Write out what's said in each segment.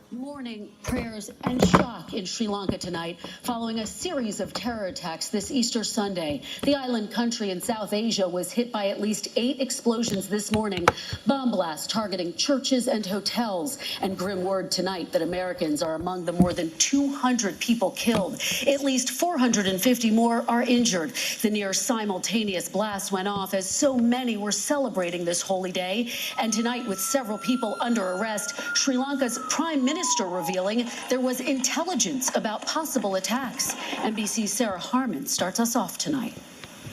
Mourning, prayers, and shock in Sri Lanka tonight following a series of terror attacks this Easter Sunday. The island country in South Asia was hit by at least 8 explosions this morning, bomb blasts targeting churches and hotels, and grim word tonight that Americans are among the more than 200 people killed. At least 450 more are injured. The near simultaneous blast went off as so many were celebrating this holy day. And tonight, with several people under arrest, Sri Lanka's Prime Minister revealing there was intelligence about possible attacks. NBC's Sarah Harmon starts us off tonight.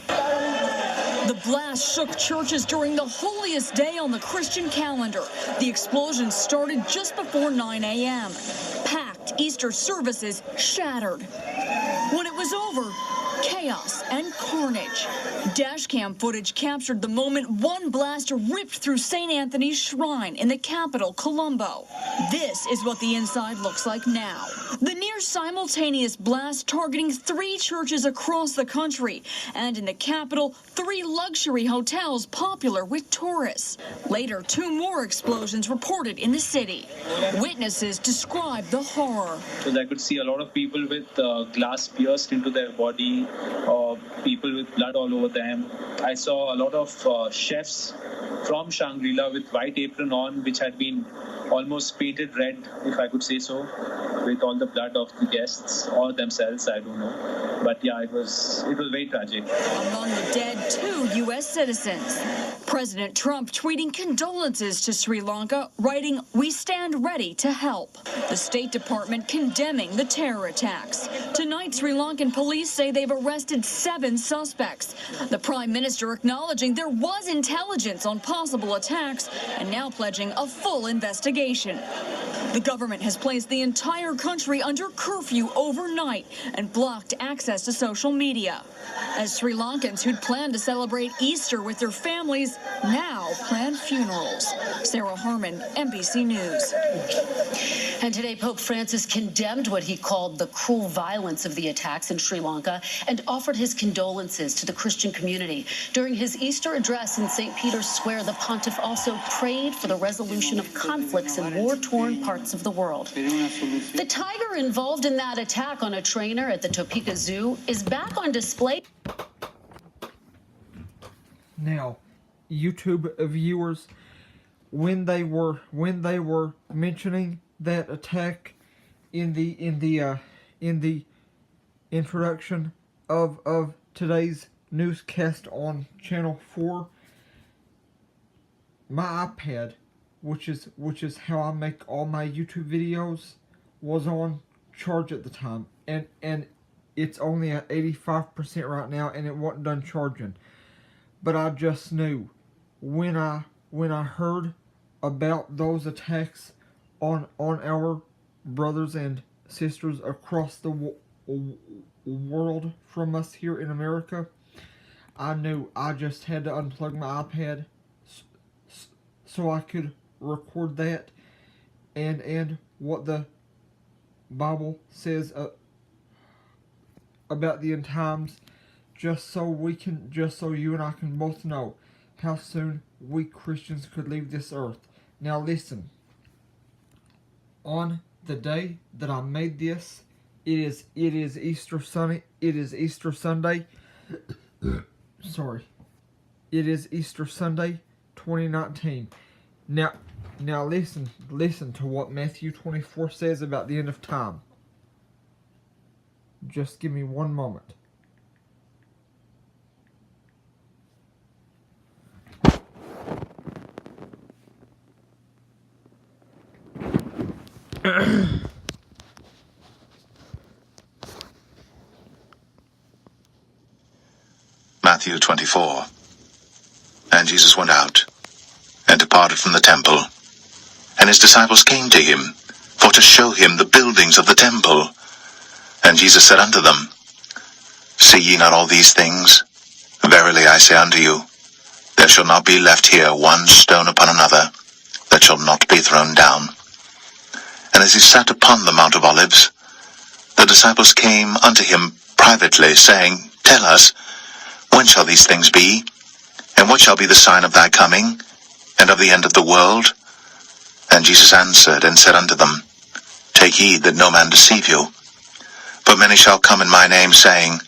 The blast shook churches during the holiest day on the Christian calendar. The explosion started just before 9 a.m. Packed Easter services shattered. When it was over, chaos and carnage. Dashcam footage captured the moment one blast ripped through St. Anthony's Shrine in the capital, Colombo. This is what the inside looks like now. The near simultaneous blast targeting 3 churches across the country, and in the capital, 3 luxury hotels popular with tourists. Later, 2 more explosions reported in the city. Witnesses describe the horror. So I could see a lot of people with glass pierced into their body, people with blood all over them. I saw a lot of chefs from Shangri-La with white apron on, which had been almost painted red, if I could say so, with all the blood of the guests or themselves, I don't know. But yeah, it was very tragic. Among the dead, 2 U.S. citizens. President Trump tweeting condolences to Sri Lanka, writing, "We stand ready to help." The State Department condemning the terror attacks. Tonight, Sri Lankan police say they've arrested 7 suspects. The Prime Minister acknowledging there was intelligence on possible attacks and now pledging a full investigation. The government has placed the entire country under curfew overnight and blocked access to social media. As Sri Lankans who'd planned to celebrate Easter with their families now plan funerals. Sarah Harmon, NBC News. And today, Pope Francis condemned what he called the cruel violence of the attacks in Sri Lanka and offered his condolences to the Christian community. During his Easter address in St. Peter's Square, the pontiff also prayed for the resolution of conflicts in war-torn parts of the world. The tiger involved in that attack on a trainer at the Topeka Zoo is back on display. Now, YouTube viewers, when they were mentioning that attack in the introduction of today's newscast on Channel 4, my iPad, which is how I make all my YouTube videos, was on charge at the time, and it's only at 85% right now, and it wasn't done charging. But I just knew when I heard about those attacks on our brothers and sisters across the world from us here in America, I knew I just had to unplug my iPad so I could record that and what the Bible says about the end times, just so you and I can both know how soon we Christians could leave this earth. Now listen, on the day that I made this, it is Easter Sunday. It is Easter Sunday. Sorry. It is Easter Sunday, 2019. Now listen to what Matthew 24 says about the end of time. Just give me one moment. Matthew 24. And Jesus went out, and departed from the temple. And his disciples came to him, for to show him the buildings of the temple. And Jesus said unto them, See ye not all these things? Verily I say unto you, there shall not be left here one stone upon another, that shall not be thrown down. And as he sat upon the Mount of Olives, the disciples came unto him privately, saying, Tell us, when shall these things be? And what shall be the sign of thy coming, and of the end of the world? And Jesus answered and said unto them, Take heed that no man deceive you. For many shall come in my name, saying,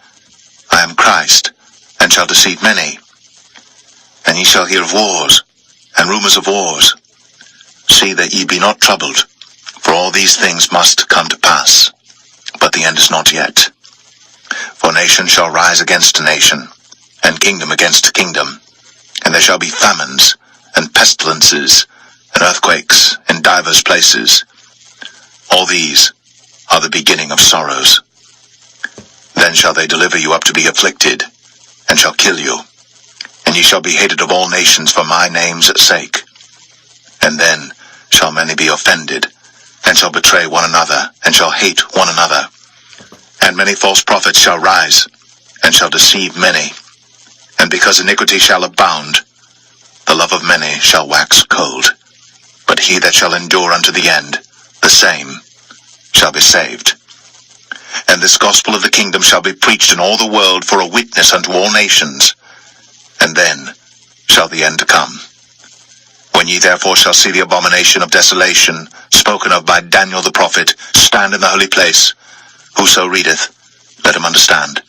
I am Christ, and shall deceive many. And ye shall hear of wars, and rumors of wars. See that ye be not troubled, for all these things must come to pass, but the end is not yet. For nation shall rise against nation, and kingdom against kingdom, and there shall be famines, and pestilences, and earthquakes in divers places. All these are the beginning of sorrows. Then shall they deliver you up to be afflicted, and shall kill you, and ye shall be hated of all nations for my name's sake. And then shall many be offended, and shall betray one another, and shall hate one another. And many false prophets shall rise, and shall deceive many. And because iniquity shall abound, the love of many shall wax cold. But he that shall endure unto the end, the same shall be saved. And this gospel of the kingdom shall be preached in all the world for a witness unto all nations. And then shall the end come. When ye therefore shall see the abomination of desolation, spoken of by Daniel the prophet, stand in the holy place, whoso readeth, let him understand.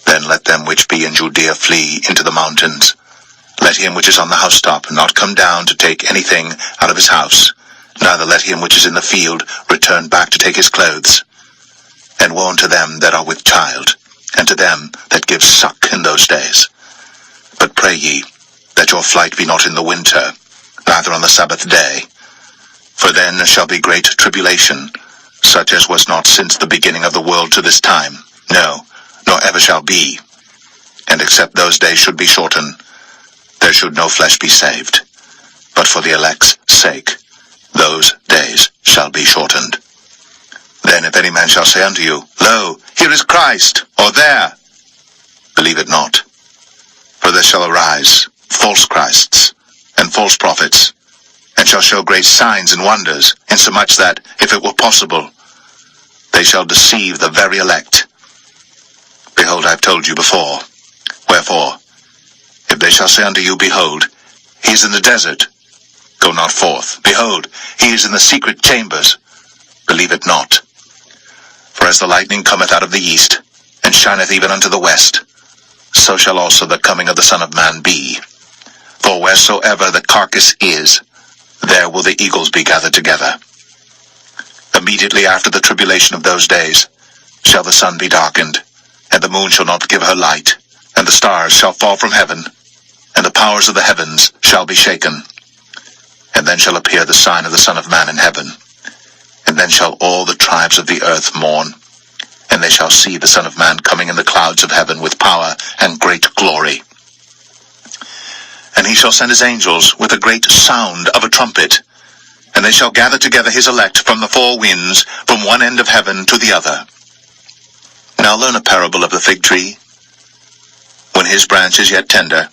Then let them which be in Judea flee into the mountains. Let him which is on the housetop not come down to take anything out of his house, neither let him which is in the field return back to take his clothes. And woe unto them that are with child, and to them that give suck in those days. But pray ye, that your flight be not in the winter, neither on the Sabbath day. For then shall be great tribulation, such as was not since the beginning of the world to this time, no, nor ever shall be. And except those days should be shortened, there should no flesh be saved. But for the elect's sake, those days shall be shortened. Then if any man shall say unto you, Lo, here is Christ, or there, believe it not. For there shall arise false Christs, and false prophets, and shall show great signs and wonders, insomuch that, if it were possible, they shall deceive the very elect. Behold, I have told you before. Wherefore, if they shall say unto you, Behold, he is in the desert, go not forth. Behold, he is in the secret chambers, believe it not. For as the lightning cometh out of the east, and shineth even unto the west, so shall also the coming of the Son of Man be. For wheresoever the carcass is, there will the eagles be gathered together. Immediately after the tribulation of those days shall the sun be darkened, and the moon shall not give her light, and the stars shall fall from heaven, and the powers of the heavens shall be shaken. And then shall appear the sign of the Son of Man in heaven. And then shall all the tribes of the earth mourn, and they shall see the Son of Man coming in the clouds of heaven with power and great glory. And he shall send his angels with a great sound of a trumpet, and they shall gather together his elect from the four winds, from one end of heaven to the other. Now learn a parable of the fig tree. When his branch is yet tender,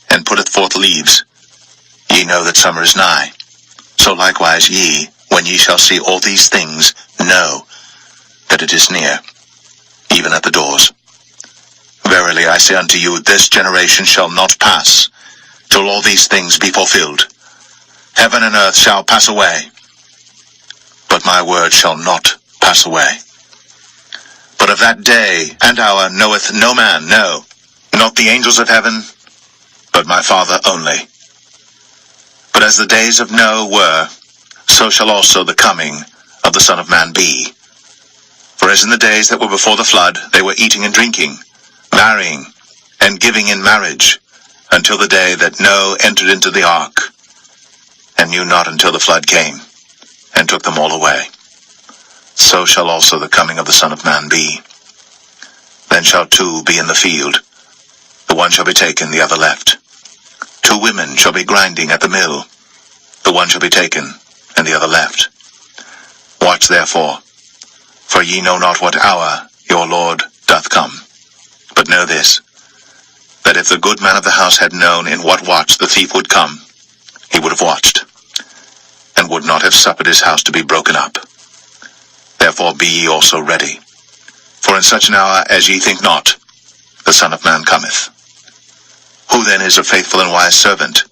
and putteth forth leaves, ye know that summer is nigh. So likewise ye, when ye shall see all these things, know that it is near, even at the doors. Verily I say unto you, this generation shall not pass, till all these things be fulfilled. Heaven and earth shall pass away, but my word shall not pass away. But of that day and hour knoweth no man, no, not the angels of heaven, but my Father only. But as the days of Noah were, so shall also the coming of the Son of Man be. For as in the days that were before the flood, they were eating and drinking, marrying, and giving in marriage, until the day that Noah entered into the ark, and knew not until the flood came, and took them all away. So shall also the coming of the Son of Man be. Then shall two be in the field, the one shall be taken, the other left. 2 women shall be grinding at the mill, the one shall be taken, and the other left. Watch therefore, for ye know not what hour your Lord doth come. But know this, that if the good man of the house had known in what watch the thief would come, he would have watched, and would not have suffered his house to be broken up. Therefore be ye also ready, for in such an hour as ye think not, the Son of Man cometh. Who then is a faithful and wise servant,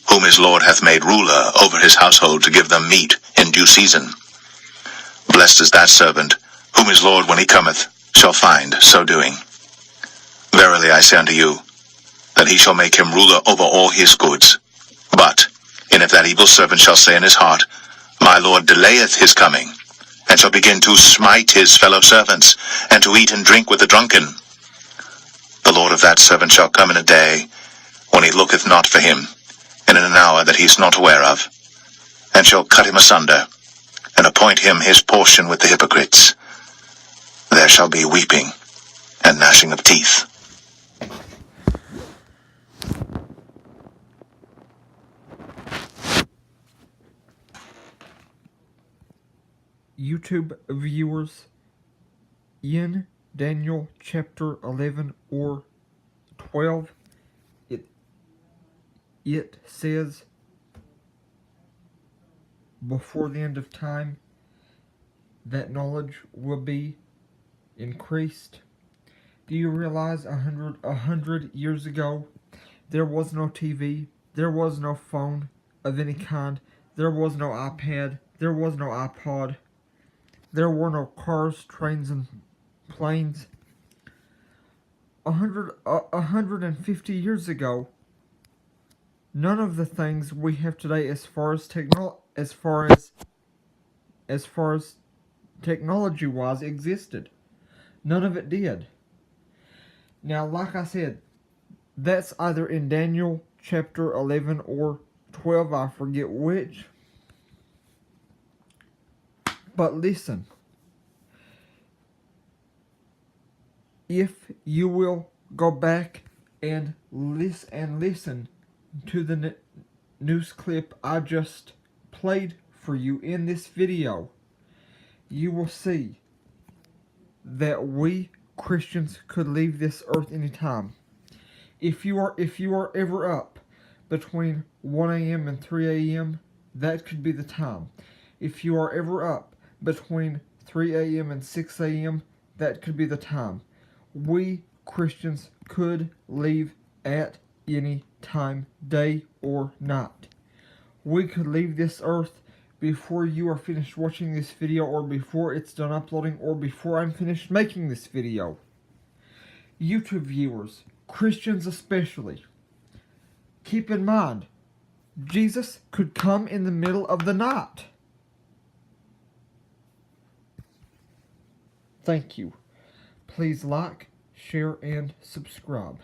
whom his Lord hath made ruler over his household to give them meat in due season? blessed is that servant, whom his Lord, when he cometh, shall find so doing. Verily I say unto you, that he shall make him ruler over all his goods. But, and if that evil servant shall say in his heart, My Lord delayeth his coming, and shall begin to smite his fellow servants, and to eat and drink with the drunken, the Lord of that servant shall come in a day, when he looketh not for him, and in an hour that he is not aware of, and shall cut him asunder, and appoint him his portion with the hypocrites. There shall be weeping and gnashing of teeth. YouTube viewers, in Daniel chapter 11 or 12, it says, before the end of time, that knowledge will be increased. Do you realize 100 years ago, there was no TV, there was no phone of any kind, there was no iPad, there was no iPod, there were no cars, trains, and planes. 150 years ago, none of the things we have today as far as technology-wise existed. None of it did. Now, like I said, that's either in Daniel chapter 11 or 12, I forget which. But listen, if you will go back and listen to the news clip I just played for you in this video, you will see that we Christians could leave this earth anytime. If you are ever up between 1 a.m. and 3 a.m., that could be the time. If you are ever up between 3 a.m. and 6 a.m., that could be the time. We Christians could leave at any time, day or night. We could leave this earth before you are finished watching this video, or before it's done uploading, or before I'm finished making this video. YouTube viewers, Christians especially, keep in mind, Jesus could come in the middle of the night. Thank you. Please like, share, and subscribe.